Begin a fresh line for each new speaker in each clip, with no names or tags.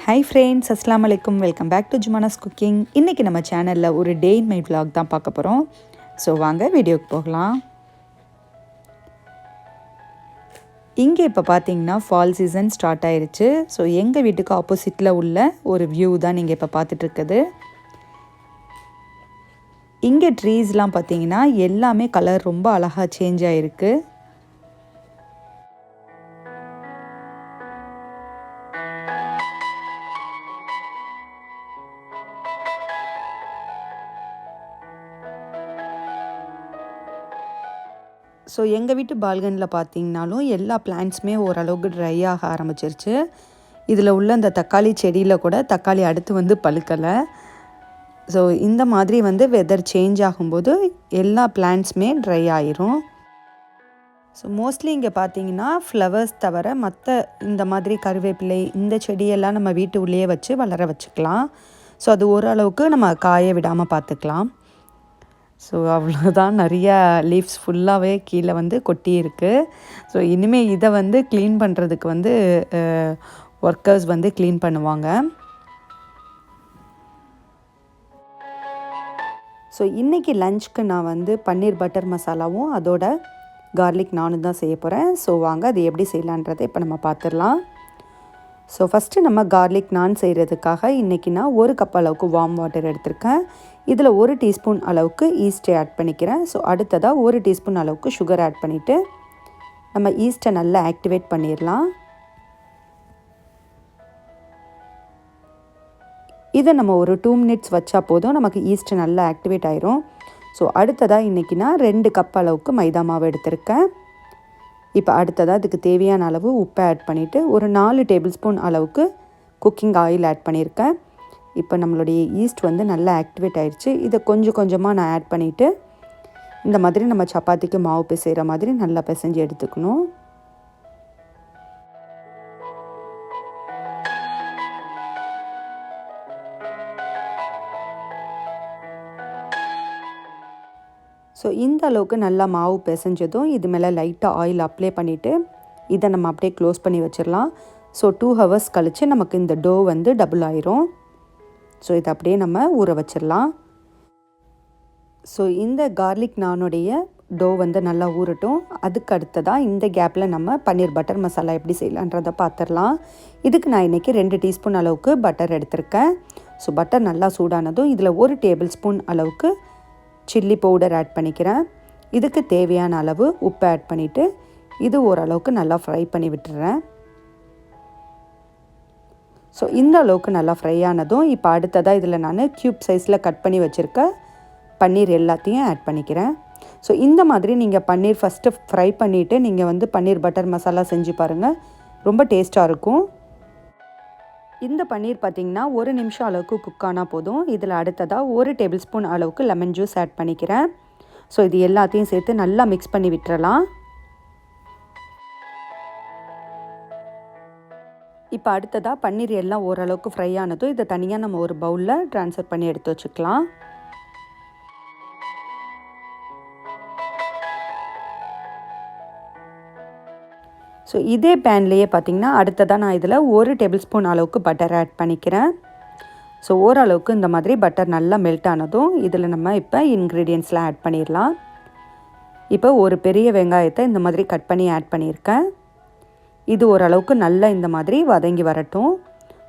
Hi friends, அஸ்ஸலாமு அலைக்கும். Welcome back to Jumana's cooking. இன்றைக்கி நம்ம சேனலில் ஒரு டே இன் மை vlog தான் பார்க்க போகிறோம். ஸோ வாங்க வீடியோக்கு போகலாம். இங்கே இப்போ பார்த்தீங்கன்னா ஃபால் சீசன் ஸ்டார்ட் ஆயிருச்சு. ஸோ எங்கள் வீட்டுக்கு ஆப்போசிட்டில் உள்ள ஒரு வியூ தான் நீங்கள் இப்போ பார்த்துட்ருக்குது. இங்கே ட்ரீஸ்லாம் பார்த்தீங்கன்னா எல்லாமே கலர் ரொம்ப அழகாக சேஞ்ச் ஆகிருக்கு. ஸோ எங்கள் வீட்டு பால்கனியில் பார்த்தீங்கனாலும் எல்லா பிளான்ட்ஸுமே ஓரளவுக்கு ட்ரை ஆக ஆரம்பிச்சிருச்சு. இதில் உள்ள இந்த தக்காளி செடியில் கூட தக்காளி அடுத்து வந்து பழுக்கலை. ஸோ இந்த மாதிரி வந்து வெதர் சேஞ்ச் ஆகும்போது எல்லா பிளான்ட்ஸுமே ட்ரை ஆயிரும். ஸோ மோஸ்ட்லி இங்கே பார்த்தீங்கன்னா ஃப்ளவர்ஸ் தவிர மற்ற இந்த மாதிரி கருவேப்பிலை இந்த செடியெல்லாம் நம்ம வீட்டு உள்ளேயே வச்சு வளர வச்சுக்கலாம். ஸோ அது ஓரளவுக்கு நம்ம காய விடாமல் பார்த்துக்கலாம். ஸோ அவ்வளோதான், நிறைய லீவ்ஸ் ஃபுல்லாகவே கீழே வந்து கொட்டி இருக்குது. ஸோ இனிமேல் இதை வந்து க்ளீன் பண்ணுறதுக்கு வந்து ஒர்க்கர்ஸ் வந்து க்ளீன் பண்ணுவாங்க. ஸோ இன்றைக்கி லஞ்சுக்கு நான் வந்து பன்னீர் பட்டர் மசாலாவும் அதோட கார்லிக் நானும் தான் செய்ய போகிறேன். ஸோ வாங்க அது எப்படி செய்யலான்றதை இப்போ நம்ம பார்த்துடலாம். ஸோ ஃபஸ்ட்டு நம்ம கார்லிக் நான் செய்கிறதுக்காக இன்றைக்கி நான் 1 கப் அளவுக்கு வார்ம் வாட்டர் எடுத்திருக்கேன். இதில் 1 டீஸ்பூன் அளவுக்கு ஈஸ்ட்டை ஆட் பண்ணிக்கிறேன். ஸோ அடுத்ததாக 1 டீஸ்பூன் அளவுக்கு சுகர் ஆட் பண்ணிவிட்டு நம்ம ஈஸ்ட்டை நல்லா ஆக்டிவேட் பண்ணிடலாம். இதை நம்ம ஒரு 2 மினிட்ஸ் வச்சா போதும், நமக்கு ஈஸ்ட்டு நல்லா ஆக்டிவேட் ஆயிரும். ஸோ அடுத்ததாக இன்றைக்கி நான் 2 கப் அளவுக்கு மைதா மாவு எடுத்திருக்கேன். இப்போ அடுத்ததாக அதுக்கு தேவையான அளவு உப்பை ஆட் பண்ணிவிட்டு ஒரு 4 டேபிள் ஸ்பூன் அளவுக்கு குக்கிங் ஆயில் ஆட் பண்ணியிருக்கேன். இப்போ நம்மளுடைய ஈஸ்ட் வந்து நல்லா ஆக்டிவேட் ஆயிடுச்சு. இதை கொஞ்சம் கொஞ்சமாக நான் ஆட் பண்ணிவிட்டு இந்த மாதிரி நம்ம சப்பாத்திக்கு மாவு பிசைகிற மாதிரி நல்லா பிசைஞ்சு எடுத்துக்கணும். ஸோ இந்த அளவுக்கு நல்லா மாவு பிசைஞ்சதும் இது மேலே லைட்டாக ஆயில் அப்ளை பண்ணிவிட்டு இதை நம்ம அப்படியே க்ளோஸ் பண்ணி வச்சிடலாம். ஸோ 2 ஹவர்ஸ் கழித்து நமக்கு இந்த டோ வந்து டபுள் ஆயிரும். ஸோ இதை அப்படியே நம்ம ஊற வச்சிடலாம். ஸோ இந்த கார்லிக் நானுடைய டோ வந்து நல்லா ஊறட்டும். அதுக்கு அடுத்ததாக இந்த கேப்பில் நம்ம பன்னீர் பட்டர் மசாலா எப்படி செய்யலான்றதை பார்த்துடலாம். இதுக்கு நான் இன்றைக்கி 2 டீஸ்பூன் அளவுக்கு பட்டர் எடுத்திருக்கேன். ஸோ பட்டர் நல்லா சூடானதும் இதில் 1 டேபிள் ஸ்பூன் அளவுக்கு சில்லி பவுடர் ஆட் பண்ணிக்கிறேன். இதுக்கு தேவையான அளவு உப்பு ஆட் பண்ணிவிட்டு இது ஓரளவுக்கு நல்லா ஃப்ரை பண்ணி விட்டுறேன். ஸோ இந்த அளவுக்கு நல்லா ஃப்ரை ஆனதும் இப்போ அடுத்ததாக இதில் நான் க்யூப் சைஸில் கட் பண்ணி வச்சுருக்க பன்னீர் எல்லாத்தையும் ஆட் பண்ணிக்கிறேன். ஸோ இந்த மாதிரி நீங்கள் பன்னீர் ஃபஸ்ட்டு ஃப்ரை பண்ணிவிட்டு நீங்கள் வந்து பன்னீர் பட்டர் மசாலா செஞ்சு பாருங்கள், ரொம்ப டேஸ்ட்டாக இருக்கும். இந்த பன்னீர் பார்த்திங்கன்னா 1 நிமிஷம் அளவுக்கு குக் ஆனால் போதும். இதில் அடுத்ததாக 1 டேபிள் ஸ்பூன் அளவுக்கு லெமன் ஜூஸ் ஆட் பண்ணிக்கிறேன். ஸோ இது எல்லாத்தையும் சேர்த்து நல்லா மிக்ஸ் பண்ணி விட்டுறலாம். இப்போ அடுத்ததாக பன்னீர் எல்லாம் ஓரளவுக்கு ஃப்ரை ஆனதும் இதை தனியாக நம்ம ஒரு பவுலில் ட்ரான்ஸ்ஃபர் பண்ணி எடுத்து வச்சுக்கலாம். ஸோ இதே பேன்லேயே பார்த்திங்கன்னா அடுத்ததாக நான் இதில் 1 டேபிள் ஸ்பூன் அளவுக்கு பட்டர் ஆட் பண்ணிக்கிறேன். ஸோ ஓரளவுக்கு இந்த மாதிரி பட்டர் நல்லா மெல்ட் ஆனதும் இதில் நம்ம இப்போ இன்க்ரீடியன்ட்ஸ்லாம் ஆட் பண்ணிடலாம். இப்போ ஒரு பெரிய வெங்காயத்தை இந்த மாதிரி கட் பண்ணி ஆட் பண்ணியிருக்கேன். இது ஓரளவுக்கு நல்லா இந்த மாதிரி வதங்கி வரட்டும்.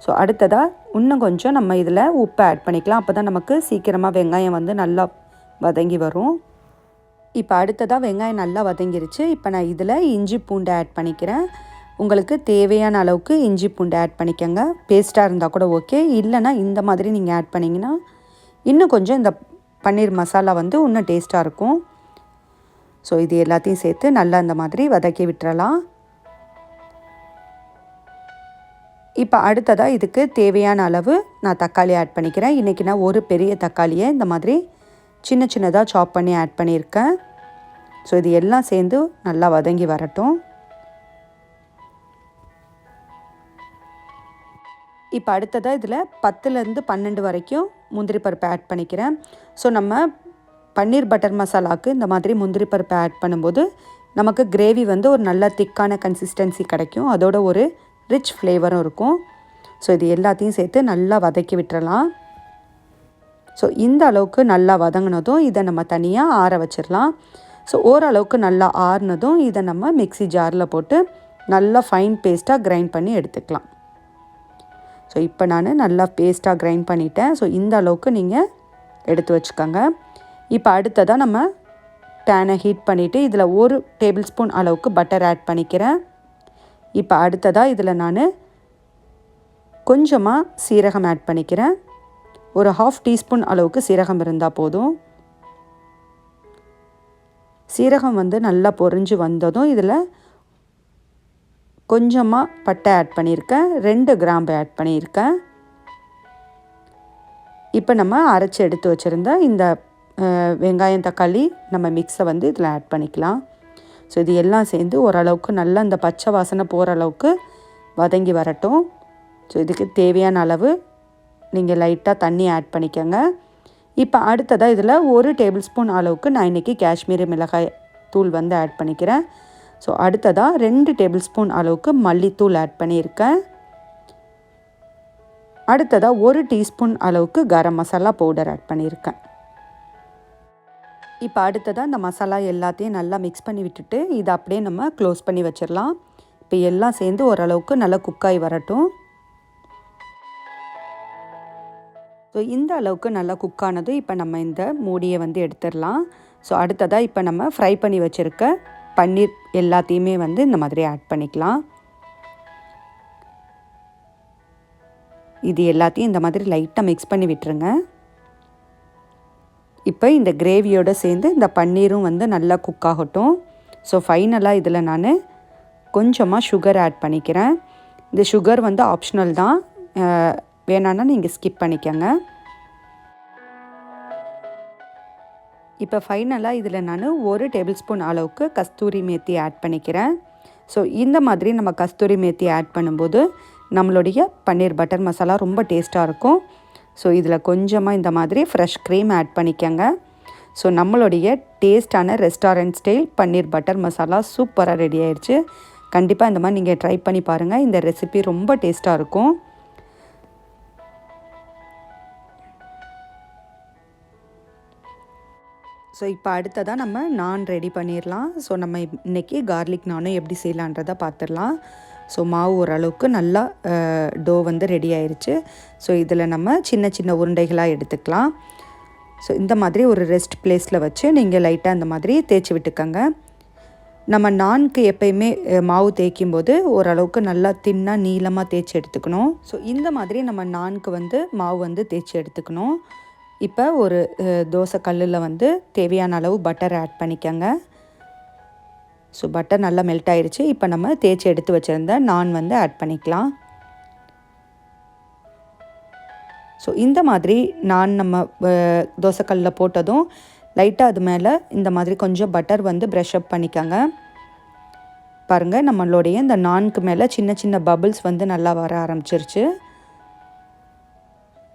ஸோ அடுத்ததாக இன்னும் கொஞ்சம் நம்ம இதில் உப்பு ஆட் பண்ணிக்கலாம். அப்போ தான் நமக்கு சீக்கிரமாக வெங்காயம் வந்து நல்லா வதங்கி வரும். இப்போ அடுத்ததாக வெங்காயம் நல்லா வதங்கிருச்சு. இப்போ நான் இதில் இஞ்சி பூண்டு ஆட் பண்ணிக்கிறேன். உங்களுக்கு தேவையான அளவுக்கு இஞ்சி பூண்டு ஆட் பண்ணிக்கோங்க. பேஸ்ட்டாக இருந்தால் கூட ஓகே, இல்லைனா இந்த மாதிரி நீங்கள் ஆட் பண்ணிங்கன்னா இன்னும் கொஞ்சம் இந்த பன்னீர் மசாலா வந்து இன்னும் டேஸ்ட்டாக இருக்கும். ஸோ இது எல்லாத்தையும் சேர்த்து நல்லா இந்த மாதிரி வதக்கி விட்டுறலாம். இப்போ அடுத்ததாக இதுக்கு தேவையான அளவு நான் தக்காளி ஆட் பண்ணிக்கிறேன். இன்றைக்கி நான் ஒரு பெரிய தக்காளியை இந்த மாதிரி சின்ன சின்னதாக சாப் பண்ணி ஆட் பண்ணியிருக்கேன். ஸோ இது எல்லாம் சேர்ந்து நல்லா வதங்கி வரட்டும். இப்போ அடுத்ததாக இதில் 10லேருந்து 12 வரைக்கும் முந்திரி பருப்பை ஆட் பண்ணிக்கிறேன். ஸோ நம்ம பன்னீர் பட்டர் மசாலாவுக்கு இந்த மாதிரி முந்திரி பருப்பை ஆட் பண்ணும்போது நமக்கு கிரேவி வந்து ஒரு நல்ல திக்கான கன்சிஸ்டன்சி கிடைக்கும். அதோட ஒரு ரிச் ஃப்ளேவரும் இருக்கும். ஸோ இது எல்லாத்தையும் சேர்த்து நல்லா வதக்கி விட்டுறலாம். ஸோ இந்த அளவுக்கு நல்லா வதங்கினதும் இதை நம்ம தனியாக ஆற வச்சிடலாம். ஸோ ஓரளவுக்கு நல்லா ஆறுனதும் இதை நம்ம மிக்ஸி ஜாரில் போட்டு நல்லா ஃபைன் பேஸ்ட்டாக கிரைண்ட் பண்ணி எடுத்துக்கலாம். ஸோ இப்போ நான் நல்லா பேஸ்ட்டாக கிரைண்ட் பண்ணிட்டேன். ஸோ இந்த அளவுக்கு நீங்கள் எடுத்து வச்சுக்கோங்க. இப்போ அடுத்ததாக நம்ம பேனை ஹீட் பண்ணிவிட்டு இதில் 1 டேபிள் ஸ்பூன் அளவுக்கு பட்டர் ஆட் பண்ணிக்கிறேன். இப்போ அடுத்ததாக இதில் நான் கொஞ்சமாக சீரகம் ஆட் பண்ணிக்கிறேன். ஒரு 1/2 டீஸ்பூன் அளவுக்கு சீரகம் இருந்தால் போதும். சீரகம் வந்து நல்லா பொரிஞ்சு வந்ததும் இதில் கொஞ்சமாக பட்டை ஆட் பண்ணியிருக்கேன். 2 கிராம்பு ஆட் பண்ணியிருக்கேன். இப்போ நம்ம அரைச்சி எடுத்து வச்சுருந்த இந்த வெங்காயம் தக்காளி நம்ம மிக்ஸை வந்து இதில் ஆட் பண்ணிக்கலாம். ஸோ இது எல்லாம் சேர்ந்து ஓரளவுக்கு நல்லா இந்த பச்சை வாசனை போகிற அளவுக்கு வதங்கி வரட்டும். ஸோ இதுக்கு தேவையான அளவு நீங்கள் லைட்டாக தண்ணி ஆட் பண்ணிக்கோங்க. இப்போ அடுத்ததாக இதில் 1 டேபிள் ஸ்பூன் அளவுக்கு நான் இன்றைக்கி காஷ்மீரி மிளகாய் தூள் வந்து ஆட் பண்ணிக்கிறேன். ஸோ அடுத்ததாக 2 டேபிள் ஸ்பூன் அளவுக்கு மல்லித்தூள் ஆட் பண்ணியிருக்கேன். அடுத்ததாக 1 டீஸ்பூன் அளவுக்கு கரம் மசாலா பவுடர் ஆட் பண்ணியிருக்கேன். இப்போ அடுத்ததாக இந்த மசாலா எல்லாத்தையும் நல்லா மிக்ஸ் பண்ணி விட்டுட்டு இதை அப்படியே நம்ம க்ளோஸ் பண்ணி வச்சிடலாம். இப்போ எல்லாம் சேர்ந்து ஓரளவுக்கு நல்லா குக்காகி வரட்டும். ஸோ இந்த அளவுக்கு நல்லா குக்கானது இப்போ நம்ம இந்த மூடியை வந்து எடுத்துடலாம். ஸோ அடுத்ததாக இப்போ நம்ம ஃப்ரை பண்ணி வச்சுருக்க பன்னீர் எல்லாத்தையுமே வந்து இந்த மாதிரி ஆட் பண்ணிக்கலாம். இது எல்லாத்தையும் இந்த மாதிரி லைட்டாக மிக்ஸ் பண்ணி விட்டுருங்க. இப்போ இந்த கிரேவியோடு சேர்ந்து இந்த பன்னீரும் வந்து நல்லா குக் ஆகட்டும். ஸோ ஃபைனலாக இதில் நான் கொஞ்சமாக சுகர் ஆட் பண்ணிக்கிறேன். இந்த சுகர் வந்து ஆப்ஷனல் தான், வேணான்னா நீங்கள் ஸ்கிப் பண்ணிக்கோங்க. இப்போ ஃபைனலாக இதில் நான் 1 டேபிள் ஸ்பூன் அளவுக்கு கஸ்தூரி மேத்தி ஆட் பண்ணிக்கிறேன். ஸோ இந்த மாதிரி நம்ம கஸ்தூரி மேத்தி ஆட் பண்ணும்போது நம்மளுடைய பன்னீர் பட்டர் மசாலா ரொம்ப டேஸ்ட்டாக இருக்கும். ஸோ இதில் கொஞ்சமாக இந்த மாதிரி ஃப்ரெஷ் க்ரீம் ஆட் பண்ணிக்கோங்க. ஸோ நம்மளுடைய டேஸ்டான ரெஸ்டாரண்ட் ஸ்டைல் பன்னீர் பட்டர் மசாலா சூப்பராக ரெடி ஆயிடுச்சு. கண்டிப்பாக இந்த மாதிரி நீங்கள் ட்ரை பண்ணி பாருங்கள். இந்த ரெசிபி ரொம்ப டேஸ்ட்டாக இருக்கும். ஸோ இப்போ அடுத்ததாக நம்ம நான் ரெடி பண்ணிடலாம். ஸோ நம்ம இன்றைக்கி கார்லிக் நானும் எப்படி செய்யலான்றதை பார்த்துடலாம். ஸோ மாவு ஓரளவுக்கு நல்லா டோ வந்து ரெடி ஆயிடுச்சு. ஸோ இதில் நம்ம சின்ன சின்ன உருண்டைகளாக எடுத்துக்கலாம். ஸோ இந்த மாதிரி ஒரு ரெஸ்ட் பிளேஸில் வச்சு நீங்கள் லைட்டாக இந்த மாதிரி தேய்ச்சி விட்டுக்கோங்க. நம்ம நான்கு எப்பயுமே மாவு தேய்க்கும் போது ஓரளவுக்கு நல்லா தின்னாக நீளமாக தேய்ச்சி எடுத்துக்கணும். ஸோ இந்த மாதிரி நம்ம நான்கு வந்து மாவு வந்து தேய்ச்சி எடுத்துக்கணும். இப்போ ஒரு தோசை கல்லில் வந்து தேவையான அளவு பட்டர் ஆட் பண்ணிக்கோங்க. ஸோ பட்டர் நல்லா மெல்ட் ஆயிடுச்சு. இப்போ நம்ம தேய்ச்சி எடுத்து வச்சுருந்த நான் வந்து ஆட் பண்ணிக்கலாம். ஸோ இந்த மாதிரி நான் நம்ம தோசைக்கல்லில் போட்டதும் லைட்டாக அது மேலே இந்த மாதிரி கொஞ்சம் பட்டர் வந்து ப்ரஷ் அப் பண்ணிக்கோங்க. பாருங்கள், நம்மளுடைய இந்த நான்கு மேலே சின்ன சின்ன பபிள்ஸ் வந்து நல்லா வர ஆரம்பிச்சிருச்சு.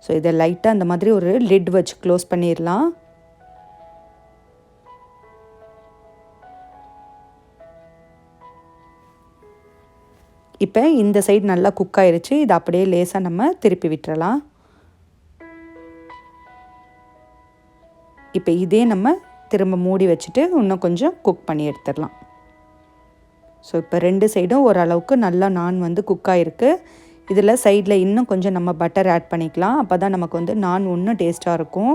ஸோ இதை லைட்டாக இந்த மாதிரி ஒரு லிட் வச்சு க்ளோஸ் பண்ணிடலாம். இப்போ இந்த சைடு நல்லா குக் ஆயிடுச்சு. இதை அப்படியே லேசாக நம்ம திருப்பி விட்டுறலாம். இப்போ இதே நம்ம திரும்ப மூடி வச்சுட்டு இன்னும் கொஞ்சம் குக் பண்ணி எடுத்துடலாம். ஸோ இப்போ ரெண்டு சைடும் ஓரளவுக்கு நல்லா நான் வந்து குக் ஆகிருக்கு. இதில் சைடில் இன்னும் கொஞ்சம் நம்ம பட்டர் ஆட் பண்ணிக்கலாம். அப்போ தான் நமக்கு வந்து நான் இன்னும் டேஸ்ட்டாக இருக்கும்.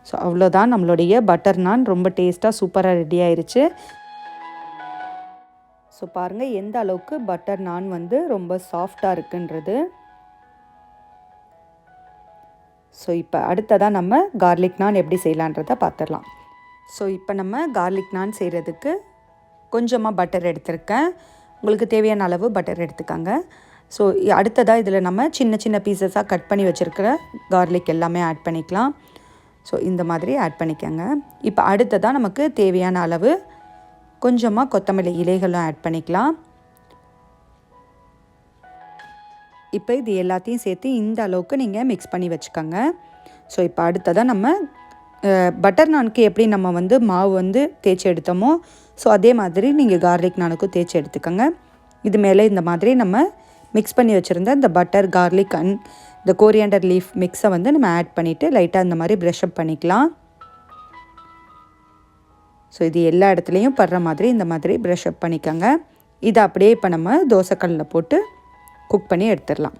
ஸோ அவ்வளோதான், நம்மளுடைய பட்டர் நான் ரொம்ப டேஸ்ட்டாக சூப்பராக ரெடி ஆயிடுச்சு. ஸோ பாருங்கள் எந்த அளவுக்கு பட்டர் நான் வந்து ரொம்ப சாஃப்டாக இருக்குன்றது. ஸோ இப்போ அடுத்ததாக நம்ம கார்லிக் நான் எப்படி செய்யலான்றதை பார்த்துடலாம். ஸோ இப்போ நம்ம கார்லிக் நான் செய்கிறதுக்கு கொஞ்சமாக பட்டர் எடுத்திருக்கேன். உங்களுக்கு தேவையான அளவு பட்டர் எடுத்துக்கோங்க. ஸோ அடுத்ததாக இதில் நம்ம சின்ன சின்ன பீசஸாக கட் பண்ணி வச்சுருக்கிற கார்லிக் எல்லாமே ஆட் பண்ணிக்கலாம். ஸோ இந்த மாதிரி ஆட் பண்ணிக்கோங்க. இப்போ அடுத்ததாக நமக்கு தேவையான அளவு கொஞ்சமாக கொத்தமல்லி இலைகளும் ஆட் பண்ணிக்கலாம். இப்போ இது எல்லாத்தையும் சேர்த்து இந்த அளவுக்கு நீங்கள் மிக்ஸ் பண்ணி வச்சுக்கோங்க. ஸோ இப்போ அடுத்ததாக நம்ம பட்டர் நானுக்கு எப்படி நம்ம மாவு தேய்ச்சி எடுத்தோமோ ஸோ அதே மாதிரி நீங்கள் கார்லிக் நானுக்கும் தேய்ச்சி எடுத்துக்கோங்க. இது மேலே இந்த மாதிரி நம்ம மிக்ஸ் பண்ணி வச்சுருந்த இந்த பட்டர், கார்லிக் அண்ட் இந்த கோரியண்டர் லீஃப் மிக்ஸை நம்ம ஆட் பண்ணிவிட்டு லைட்டாக இந்த மாதிரி ப்ரஷ் அப் பண்ணிக்கலாம். ஸோ இது எல்லா இடத்துலையும் படுற மாதிரி இந்த மாதிரி ப்ரஷ் அப் பண்ணிக்கோங்க. இதை அப்படியே இப்போ நம்ம தோசைக்கல்லில் போட்டு குக் பண்ணி எடுத்துடலாம்.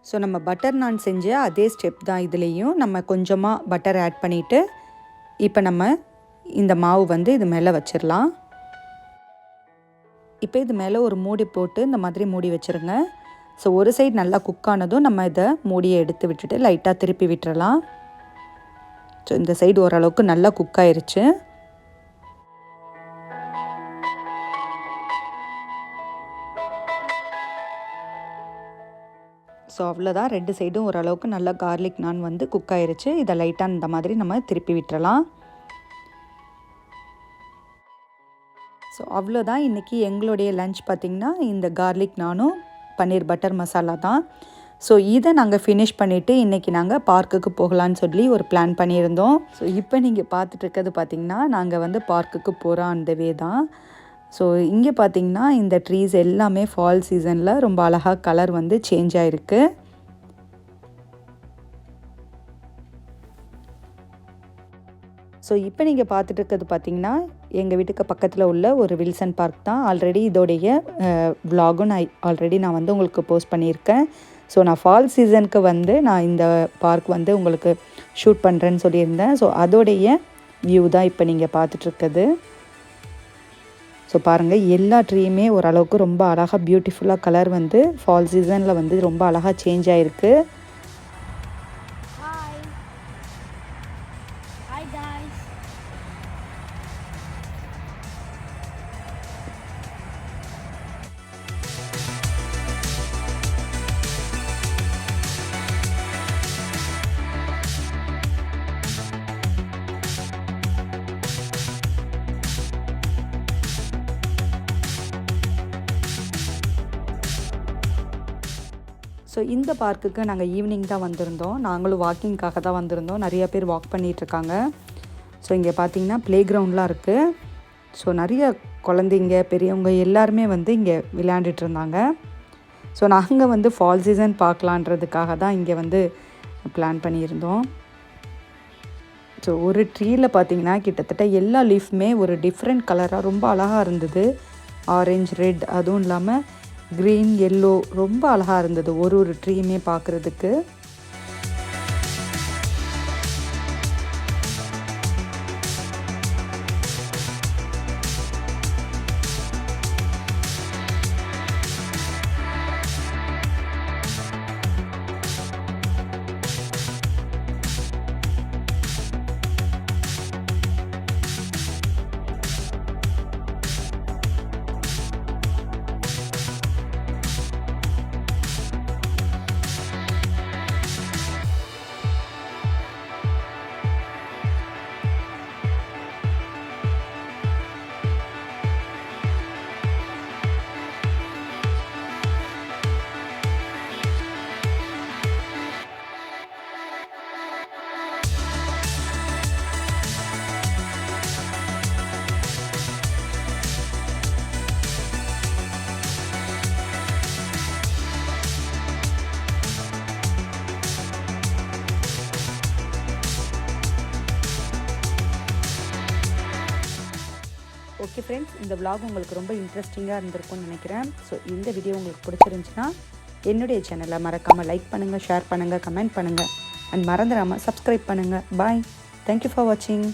ஸோ நம்ம பட்டர் நான் செஞ்ச அதே ஸ்டெப் தான் இதுலேயும். நம்ம கொஞ்சமாக பட்டர் ஆட் பண்ணிவிட்டு இப்போ நம்ம இந்த மாவு இது மேலே வச்சிடலாம். இப்போ இது மேலே ஒரு மூடி போட்டு இந்த மாதிரி மூடி வச்சுருங்க. ஸோ ஒரு சைடு நல்லா குக் ஆனதும் நம்ம இதை மூடியை எடுத்து விட்டுட்டு லைட்டாக திருப்பி விட்டுறலாம். ஸோ இந்த சைடு ஓரளவுக்கு நல்லா குக் ஆயிருச்சு. ஸோ அவ்வளோதான், ரெண்டு சைடும் ஓரளவுக்கு நல்லா கார்லிக் நான் குக் ஆயிருச்சு. இதை லைட்டாக இந்த மாதிரி நம்ம திருப்பி விட்டுறலாம். ஸோ அவ்வளோதான், இன்றைக்கி எங்களுடைய லன்ச் பார்த்திங்கன்னா இந்த கார்லிக் நானும் பன்னீர் பட்டர் மசாலா தான். ஸோ இதை நாங்கள் ஃபினிஷ் பண்ணிவிட்டு இன்றைக்கி நாங்கள் பார்க்குக்கு போகலான்னு சொல்லி ஒரு பிளான் பண்ணியிருந்தோம். ஸோ இப்போ நீங்கள் பார்த்துட்ருக்கிறது பார்த்திங்கன்னா நாங்கள் பார்க்குக்கு போகிறோம் அந்த வே தான். ஸோ இங்கே பார்த்திங்கன்னா இந்த ட்ரீஸ் எல்லாமே ஃபால் சீசனில் ரொம்ப அழகாக கலர் சேஞ்ச் ஆகிருக்கு. ஸோ இப்போ நீங்கள் பார்த்துட்டு இருக்கிறது பார்த்திங்கன்னா எங்கள் வீட்டுக்கு பக்கத்தில் உள்ள ஒரு வில்சன் பார்க் தான். ஆல்ரெடி இதோடைய விலாகும் நான் உங்களுக்கு போஸ்ட் பண்ணியிருக்கேன். ஸோ நான் ஃபால் சீசனுக்கு நான் இந்த பார்க் உங்களுக்கு ஷூட் பண்ணுறேன்னு சொல்லியிருந்தேன். ஸோ அதோடைய வியூ தான் இப்போ நீங்கள் பார்த்துட்ருக்குது. ஸோ பாருங்கள், எல்லா ட்ரீயுமே ஓரளவுக்கு ரொம்ப அழகாக பியூட்டிஃபுல்லாக கலர் ஃபால் சீசனில் ரொம்ப அழகாக சேஞ்ச் ஆகிருக்கு. ஸோ இந்த பார்க்குக்கு நாங்கள் ஈவினிங் தான் வந்திருந்தோம். நாங்களும் வாக்கிங்காக தான் வந்திருந்தோம். நிறைய பேர் வாக் பண்ணிகிட்ருக்காங்க. ஸோ இங்கே பார்த்திங்கன்னா ப்ளே கிரவுண்ட்லாம் இருக்குது. ஸோ நிறைய குழந்தைங்க, பெரியவங்க எல்லாருமே இங்கே விளையாண்டுட்டு இருந்தாங்க. ஸோ நாங்கள் ஃபால் சீசன் பார்க்கலான்றதுக்காக தான் இங்கே பிளான் பண்ணியிருந்தோம். ஸோ ஒரு ட்ரீயில் பார்த்திங்கன்னா கிட்டத்தட்ட எல்லா லீஃப்மே ஒரு டிஃப்ரெண்ட் கலராக ரொம்ப அழகாக இருந்தது. ஆரஞ்ச், ரெட், அதுவும் இல்லாமல் க்ரீன், எல்லோ, ரொம்ப அழகாக இருந்தது ஒரு ட்ரீயுமே பார்க்குறதுக்கு. ஓகே ஃப்ரெண்ட்ஸ், இந்த vlog உங்களுக்கு ரொம்ப இன்ட்ரெஸ்டிங்காக இருந்திருக்கும்னு நினைக்கிறேன். ஸோ இந்த வீடியோ உங்களுக்கு பிடிச்சிருந்துச்சுன்னா என்னுடைய சேனலை மறக்காமல் லைக் பண்ணுங்கள், ஷேர் பண்ணுங்கள், கமெண்ட் பண்ணுங்கள் அண்ட் மறந்துடாமல் சப்ஸ்கிரைப் பண்ணுங்கள். பாய். தேங்க்யூ ஃபார் வாட்சிங்.